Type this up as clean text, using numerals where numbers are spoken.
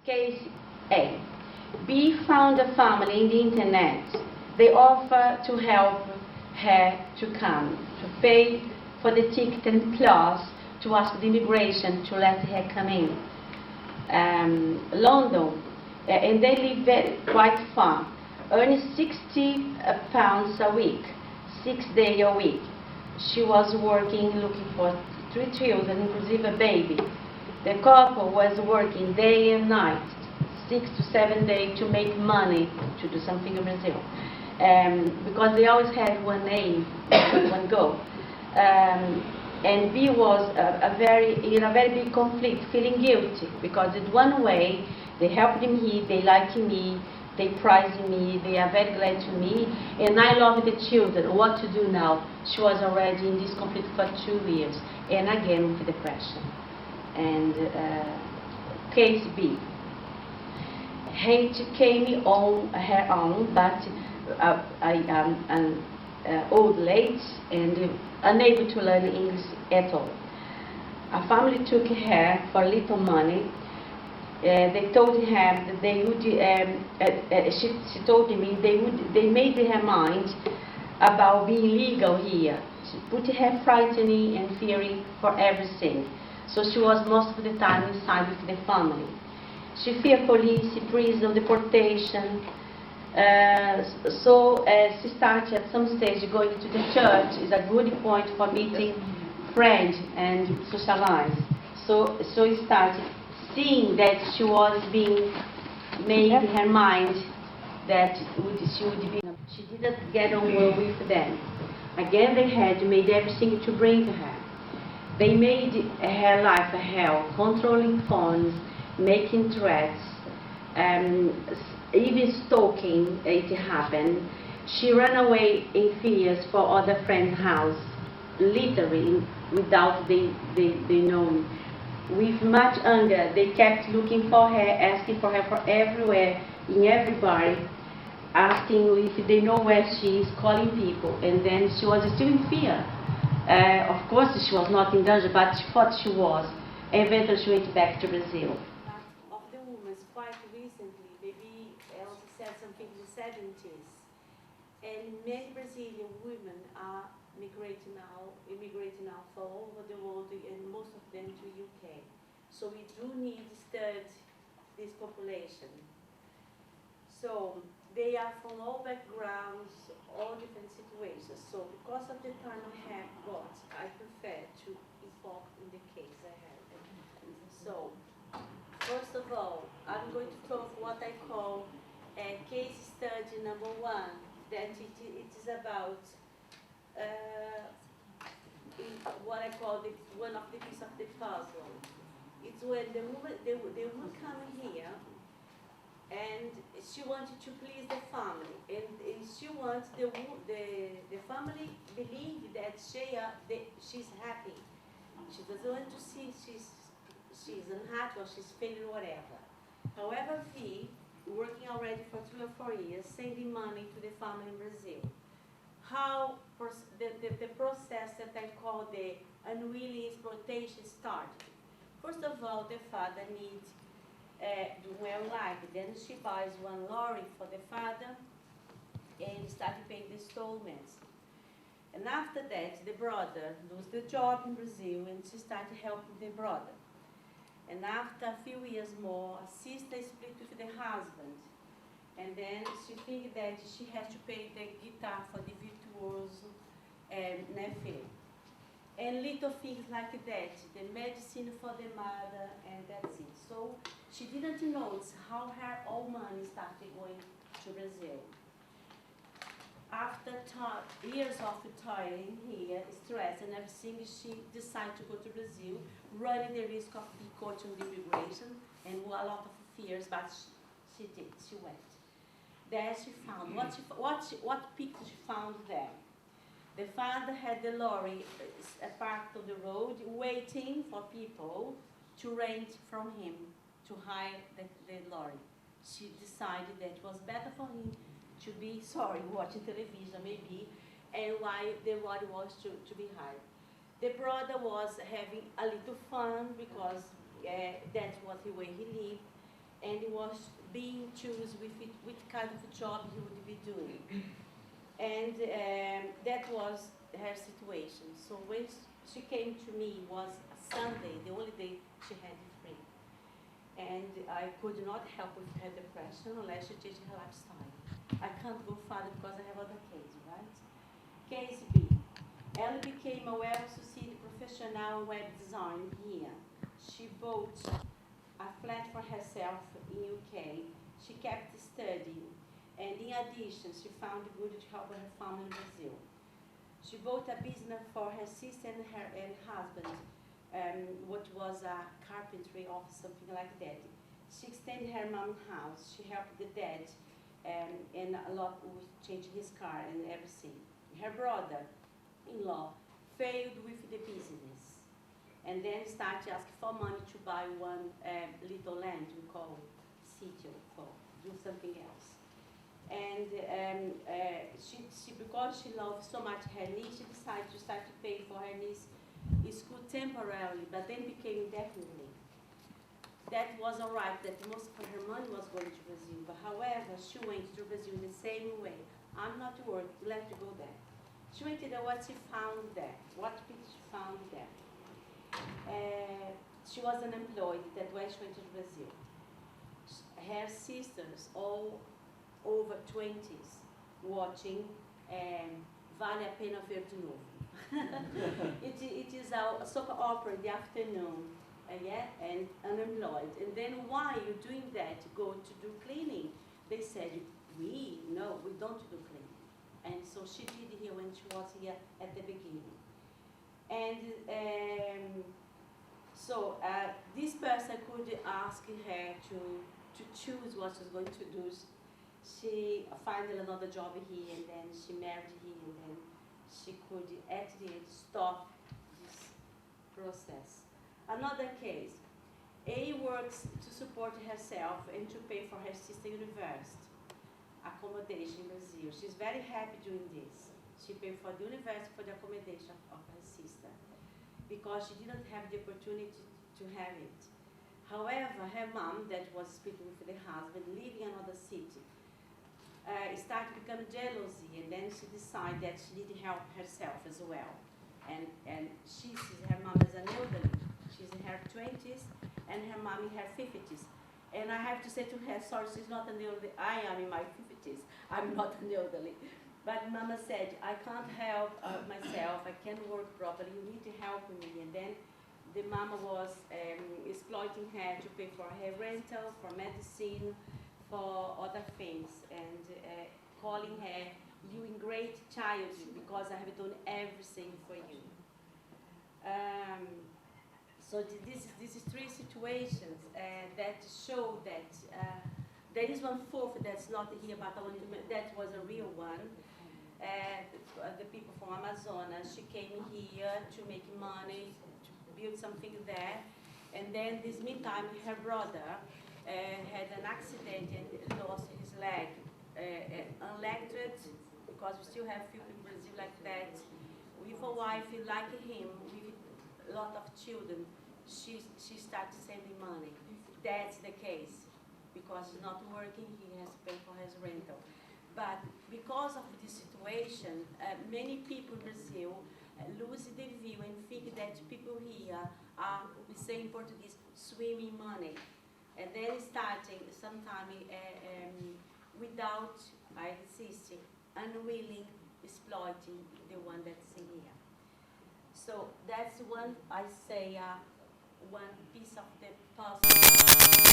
Case A. B found a family in the internet. They offer to help her to come, to pay for the ticket and plus to ask the immigration to let her come in. London, and they live quite far, earning 60 pounds a week, 6 days a week. She was working, looking for 3 children, inclusive a baby. The couple was working day and night, 6 to 7 days, to make money to do something in Brazil. Because they always had one aim, one goal. And B was in a very big conflict, feeling guilty, because in one way they helped me, they liked me, they prized me, they are very glad to me, and I love the children. What to do now? She was already in this conflict for 2 years, and again with depression. And case B. Hate came on her own, but I am an old lady and unable to learn English at all. A family took her for little money. They told her that they would. She told me they made her mind about being legal here. She put her frightening and fearing for everything. So she was most of the time inside with the family. She feared police, prison, deportation. So she started at some stage going to the church. Is a good point for meeting friends and socialize. So she started seeing that she was being made her mind that she would be. She didn't get on well with them. Again, they had made everything to bring to her. They made her life a hell, controlling phones, making threats, even stalking. It happened. She ran away in fears for other friends' house, literally without they knowing. With much anger, they kept looking for her, asking for her for everywhere, in everybody, asking if they know where she is, calling people, and then she was still in fear. Of course, she was not in danger, but she thought she was. Eventually, she went back to Brazil. Of the women, quite recently, maybe also said something in the 70s, and many Brazilian women are immigrating now from all over the world, and most of them to UK. So we do need to study this population. So they are from all backgrounds, all different situations. So because of the time I have got, I prefer to involve in the case I have. So, first of all, I'm going to talk what I call case study number 1, that it is about what I call one of the pieces of the puzzle. It's when the woman coming here, and she wanted to please the family, and she wants the family believe that she's happy. She doesn't want to see she's unhappy or she's failing, whatever. However, V, working already for 3 or 4 years, sending money to the family in Brazil. How the process that I call the unwilling exploitation started. First of all, the father needs well life. Then she buys one lorry for the father and started paying the installments. And after that, the brother lost the job in Brazil, and she started helping the brother. And after a few years more, a sister split with the husband. And then she thinks that she has to pay the guitar for the virtuoso nephew. And little things like that, the medicine for the mother, and that's it. So she didn't notice how her own money started going to Brazil. After years of toiling here, stress and everything, she decided to go to Brazil, running the risk of being caught on the immigration and a lot of fears, but she did, she went. There she found, what picture she found there? The father had the lorry parked on the road, waiting for people to rent from him, to hire the lorry. She decided that it was better for him to be, watching television maybe, and why the lorry was to be hired. The brother was having a little fun because that's what the way he lived. and he was being choose with it, which kind of job he would be doing. And that was her situation. So when she came to me, was a Sunday, the only day she had free. And I could not help with her depression unless she changed her lifestyle. I can't go further because I have other cases, right? Case B. Ellie became a well-succeeded professional in web design here. She bought a flat for herself in UK. She kept studying, and in addition, she found it good to help her family in Brazil. She bought a business for her sister and her husband, what was a carpentry office, something like that. She extended her mom's house. She helped the dad, and a lot with changing his car and everything. Her brother-in-law failed with the business, and then started asking for money to buy one little land we call sitio for do something else. And she because she loved so much her niece, she decided to start to pay for her niece school temporarily, but then became indefinitely. That was all right, that most of her money was going to Brazil, but however, she went to Brazil in the same way. I'm not working, let her go there. She went to what she found there, what she found there. She was unemployed, that's why she went to Brazil. Her sisters, all over 20s, watching Vale a Pena Ver de Novo. It is a soap opera in the afternoon, yeah, and unemployed. And then why are you doing that? Go to do cleaning. They said, we don't do cleaning. And so she did here when she was here at the beginning. And so this person could ask her to choose what she's going to do. She found another job here, and then she married here, and then she could actually stop this process. Another case, A works to support herself and to pay for her sister university accommodation in Brazil. She's very happy doing this. She paid for the university, for the accommodation of her sister, because she didn't have the opportunity to have it. However, her mom, that was speaking with the husband, living in another city, started to become jealousy, and then she decided that she needed help herself as well. And she sees her mom as an elderly. She's in her 20s, and her mom in her 50s. And I have to say to her, sorry, she's not an elderly. I am in my 50s. I'm not an elderly. But Mama said, I can't help myself. I can't work properly. You need to help me. And then the mama was exploiting her to pay for her rental, for medicine, for other things, and calling her, you in great child, because I have done everything for you. So this is three situations that show that there is one fourth that's not here, but that was a real one. The people from Amazonas, she came here to make money, to build something there, and then this meantime, her brother had an accident and lost his leg, unlegged, because we still have people in Brazil like that, with a wife like him, with a lot of children. She started sending money. That's the case. Because he's not working, he has to pay for his rental. But because of this situation, many people in Brazil lose the view and think that people here are, we say in Portuguese, swimming money. And then starting sometime without, I insist, unwilling, exploiting the one that's in here. So that's one, I say, one piece of the puzzle.